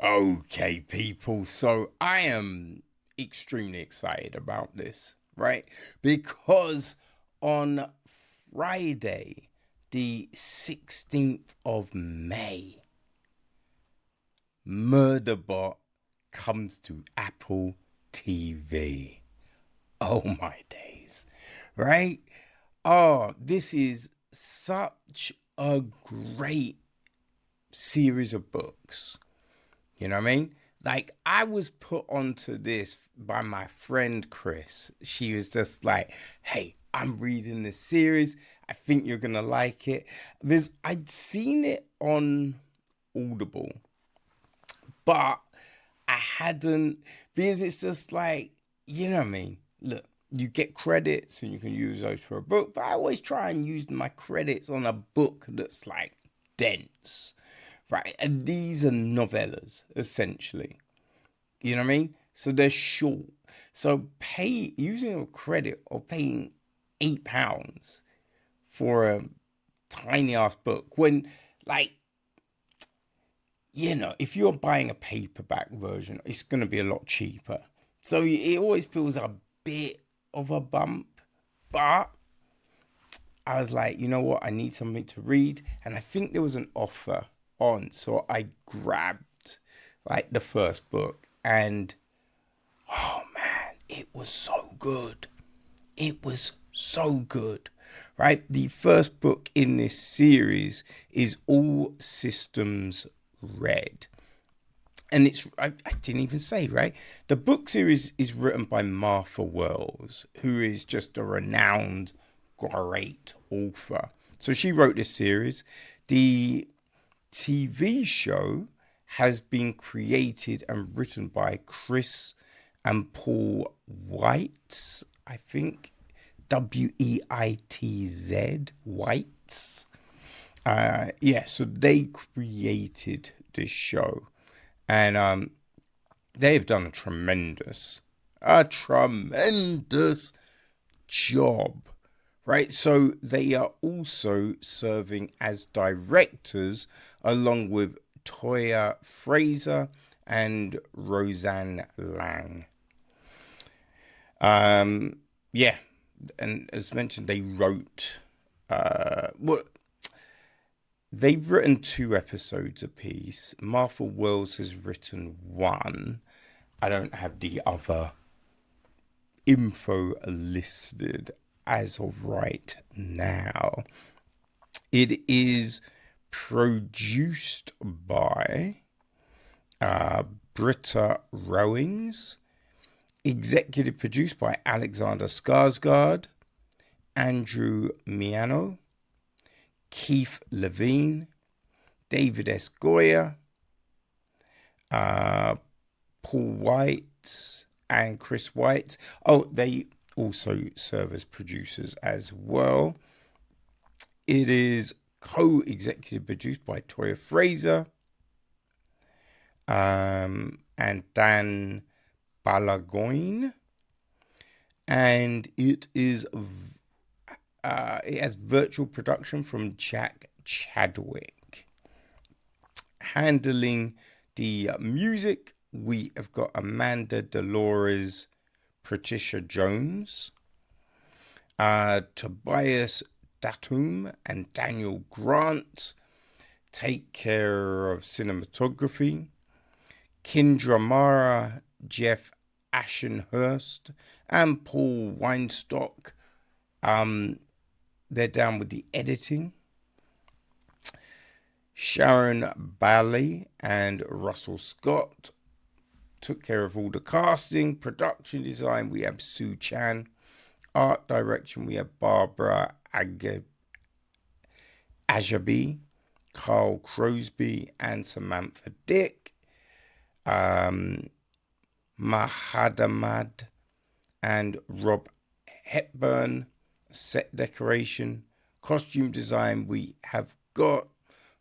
Okay, people. So I am extremely excited about this, right? Because on Friday, the 16th of May, Murderbot comes to Apple TV. Oh my days, right? Oh, this is such a great series of books. You know what I mean? Like, I was put onto this by my friend Chris. She was just like, hey, I'm reading this series. I think you're going to like it. I'd seen it on Audible, but I hadn't, because it's just like, you know what I mean? Look, you get credits and you can use those for a book, but I always try and use my credits on a book that's like dense, right? And these are novellas, essentially. You know what I mean? So they're short. So pay using a credit or paying £8 for a tiny ass book when, like, if you're buying a paperback version, it's going to be a lot cheaper. So it always feels a bit of a bump. But I was like, you know what? I need something to read. And I think there was an offer on. So I grabbed like the first book. And oh man, it was so good. It was so good. Right? The first book in this series is All Systems Red. And I didn't even say, right? The book series is written by Martha Wells, who is just a renowned, great author. So she wrote this series. The TV show has been created and written by Chris and Paul Weitz, I think. Weitz, Weitz. So they created this show. And they have done a tremendous job, right? So they are also serving as directors along with Toya Fraser and Roseanne Lang. Yeah, and as mentioned, they wrote. They've written 2 episodes apiece. Martha Wells has written 1. I don't have the other info listed as of right now. It is produced by Britta Rowings, executive produced by Alexander Skarsgård, Andrew Miano, Keith Levine, David S. Goyer, Paul Weitz, and Chris Weitz. Oh, they also serve as producers as well. It is co-executive produced by Toya Fraser and Dan Balagoin, and it has virtual production from Jack Chadwick. Handling the music, we have got Amanda Dolores, Patricia Jones, Tobias Datum, and Daniel Grant take care of cinematography. Kindra Mara, Jeff Ashenhurst, and Paul Weinstock. They're down with the editing. Sharon Bailey and Russell Scott took care of all the casting. Production design, we have Sue Chan. Art direction, we have Barbara Ajabi, Carl Crosby, and Samantha Dick. Mahadamad and Rob Hepburn. Set decoration. Costume design, we have got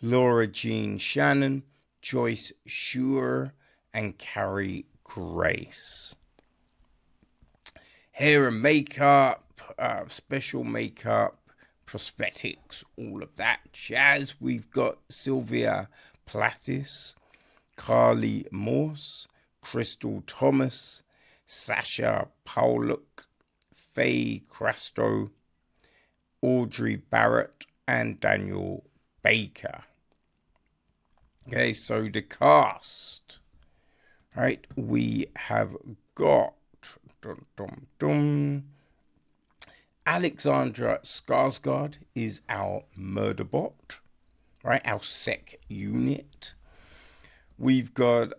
Laura Jean Shannon, Joyce Shure, and Carrie Grace. Hair and makeup, special makeup, prosthetics, all of that jazz. We've got Sylvia Platis, Carly Morse, Crystal Thomas, Sasha Pauluk, Faye Crasto, Audrey Barrett, and Daniel Baker. Okay, so the cast. Right, we have got Alexandra Skarsgård is our Murderbot, right? Our sec unit. We've got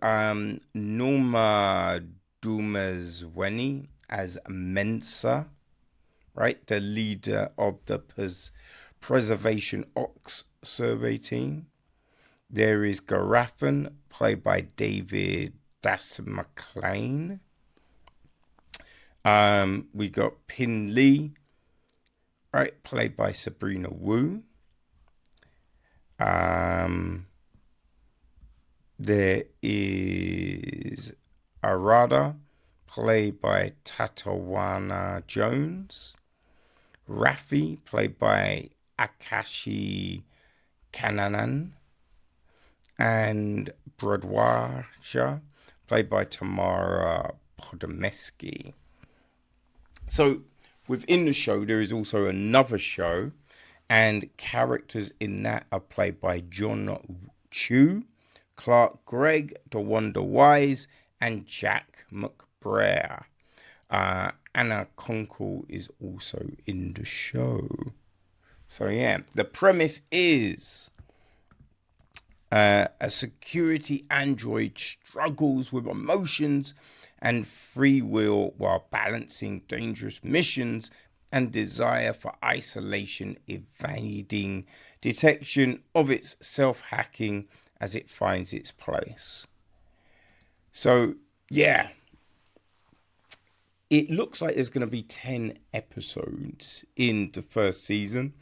Noma Dumezweni as Mensa, right? The leader of the Preservation Ox survey team. There is Garafan, played by David Dastmalchian. We got Pin Lee, right, played by Sabrina Wu. There is Arada, played by Tattiawna Jones. Rafi, played by Akshay Khanna. And Brodwasha, played by Tamara Podemski. So within the show, there is also another show, and characters in that are played by John Chu, Clark Gregg, DeWanda Wise, and Jack McBrayer. Anna Conkle is also in the show. So yeah, the premise is a security android struggles with emotions and free will while balancing dangerous missions and desire for isolation, evading detection of its self-hacking as it finds its place. So, yeah. It looks like there's going to be 10 episodes in the first season.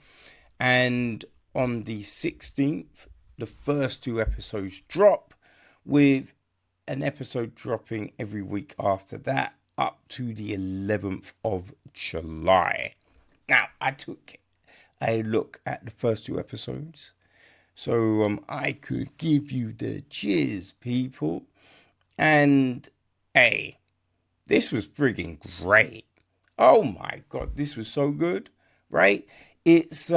And on the 16th, the first 2 episodes drop, with an episode dropping every week after that up to the 11th of July. Now, I took a look at the first 2 episodes so I could give you the jizz, people. And hey, this was friggin' great. Oh my God, this was so good, right? It's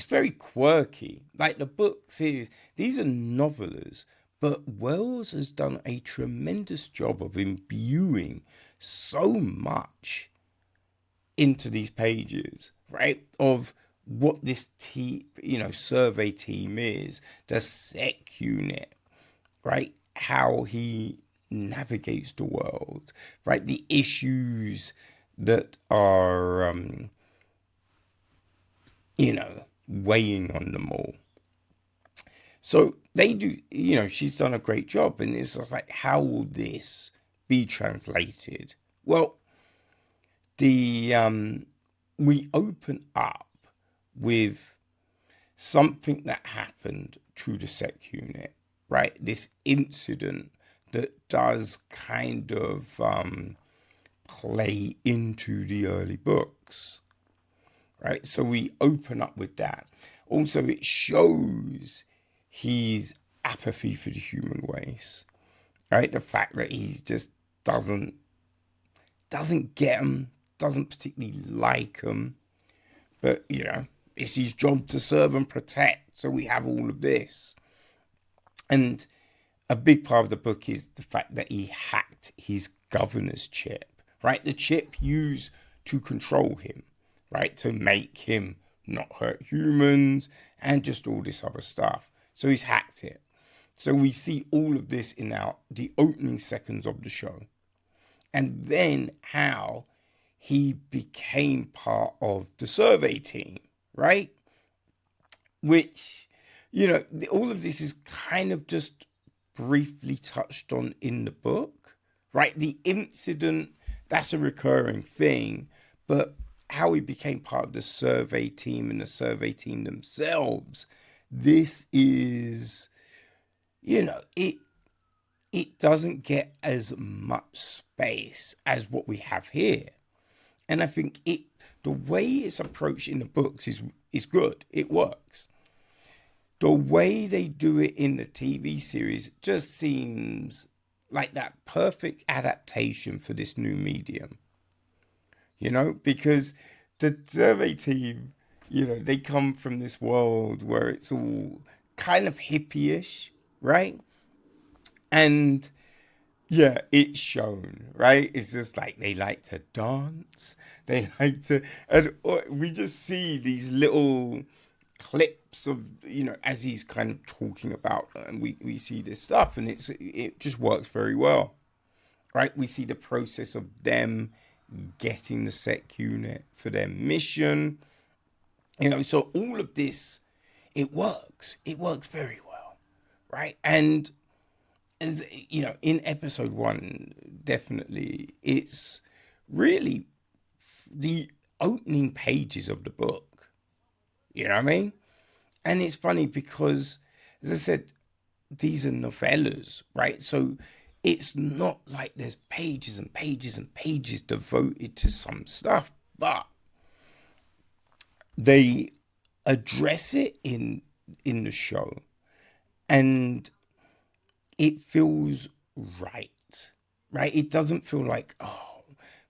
very quirky. Like the book series, these are novellas, but Wells has done a tremendous job of imbuing so much into these pages, right? Of what this survey team is, the sec unit, right? How he navigates the world, right? The issues that are, weighing on them all. So they do, she's done a great job. And it's just like, how will this be translated? Well, we open up with something that happened through the sec unit, right? This incident that does kind of play into the early books, right? So we open up with that. Also, it shows his apathy for the human race, right? The fact that he just doesn't get them, doesn't particularly like them, but, it's his job to serve and protect. So we have all of this. And a big part of the book is the fact that he hacked his governor's chip, right? The chip used to control him, right? To make him not hurt humans and just all this other stuff. So he's hacked it. So we see all of this in the opening seconds of the show. And then how he became part of the survey team, right? Which, all of this is kind of just briefly touched on in the book, right? The incident, that's a recurring thing, but how he became part of the survey team and the survey team themselves, this is, it doesn't get as much space as what we have here. And I think the way it's approached in the books is good. It works. the way they do it in the TV series just seems like that perfect adaptation for this new medium. You know, because the survey team, you know, they come from this world where it's all kind of hippie-ish, right? And yeah, it's shown, right? It's just like they like to dance. They like to, and we just see these little clips of, you know, as he's kind of talking about, and we see this stuff, and it just works very well, right? We see the process of them getting the sec unit for their mission, you know. So all of this, it works very well, right? And as you know, in episode 1, definitely it's really the opening pages of the book, you know what I mean? And it's funny because, as I said, these are novellas, right? So it's not like there's pages and pages and pages devoted to some stuff, but they address it in the show, and it feels right, right? It doesn't feel like, oh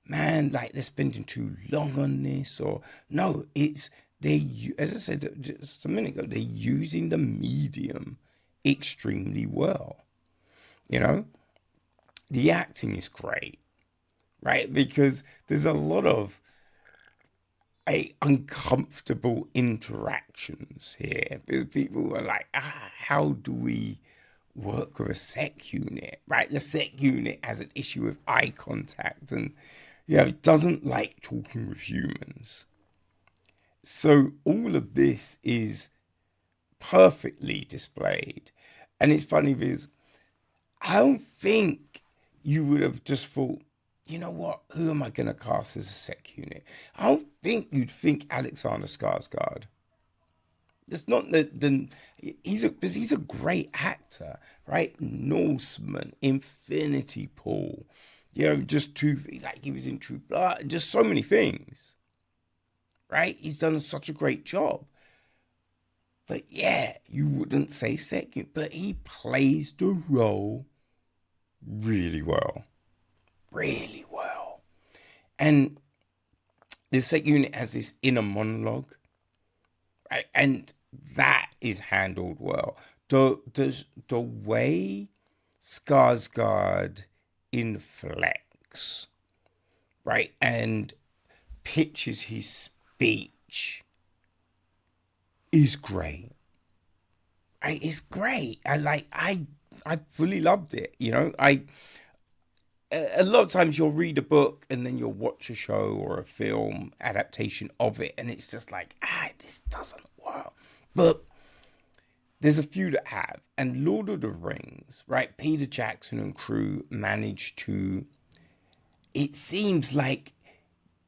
man, like they're spending too long on this, or no, it's as I said just a minute ago, they're using the medium extremely well, you know. The acting is great, right? Because there's a lot of uncomfortable interactions here. Because people are like, how do we work with a sec unit, right? The sec unit has an issue with eye contact, and you know, it doesn't like talking with humans. So all of this is perfectly displayed. And it's funny because I don't think you would have just thought, you know what, who am I going to cast as a sec unit? I don't think you'd think Alexander Skarsgård. It's not because he's a great actor, right? Norseman, Infinity Pool, you know, like he was in True Blood, just so many things, right? He's done such a great job. But yeah, you wouldn't say second, but he plays the role really well. Really well. And the sec unit has this inner monologue, right? And that is handled well. The way Skarsgård inflects, right, and pitches his speech is great. Right? It's great. I fully loved it. You know, a lot of times you'll read a book and then you'll watch a show or a film adaptation of it, and it's just like, this doesn't work. But there's a few that have. And Lord of the Rings, right? Peter Jackson and crew managed to, it seems like,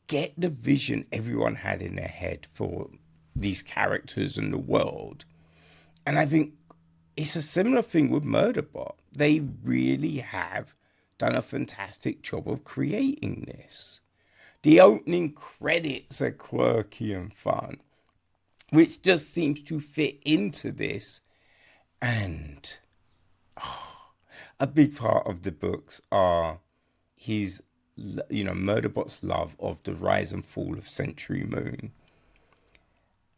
get the vision everyone had in their head for these characters and the world. And I think it's a similar thing with Murderbot. They really have done a fantastic job of creating this. The opening credits are quirky and fun, which just seems to fit into this. And a big part of the books are his, you know, Murderbot's love of the rise and fall of Century Moon.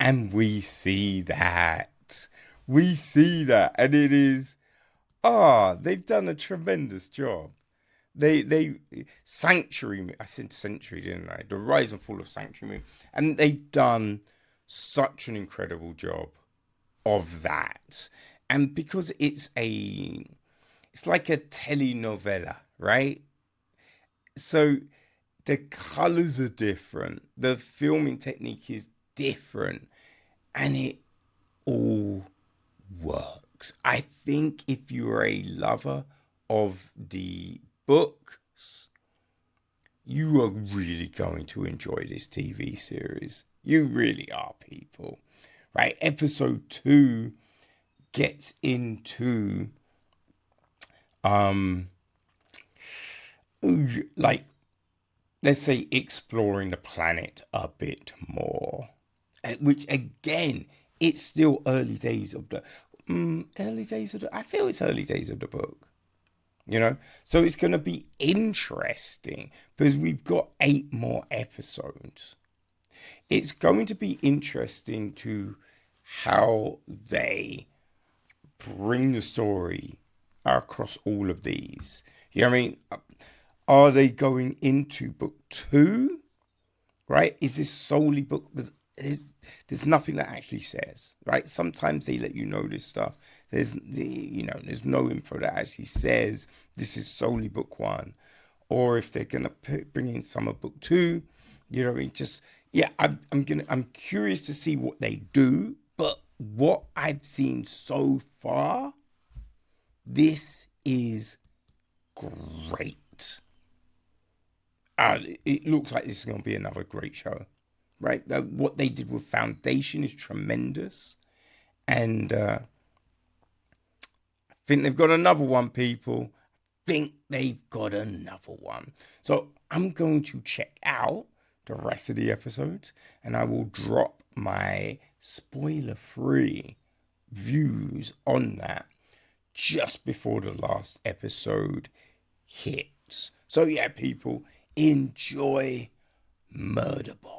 And we see that. We see that. And it is, they've done a tremendous job. They Sanctuary, I said Century, didn't I? The rise and fall of Sanctuary Moon. And they've done such an incredible job of that. And because it's like a telenovela, right? So the colors are different. The filming technique is different. And it all works. I think if you're a lover of the books, you are really going to enjoy this TV series. You really are, people. Right? Episode 2 gets into like, let's say, exploring the planet a bit more, which again, it's still early days of the I feel it's early days of the book. You know, so it's going to be interesting because we've got 8 more episodes. It's going to be interesting to how they bring the story across all of these. You know what I mean? Are they going into book 2? Right? Is this solely book? There's nothing that actually says, right? Sometimes they let you know this stuff. There's no info that actually says this is solely book 1, or if they're gonna bring in some of book 2. You know what I mean? Just I'm curious to see what they do. But what I've seen so far, this is great. It looks like this is going to be another great show, right? What they did with Foundation is tremendous. And I think they've got another one, people. I think they've got another one. So I'm going to check out the rest of the episodes, and I will drop my spoiler-free views on that just before the last episode hits. So yeah, people, enjoy Murderbot.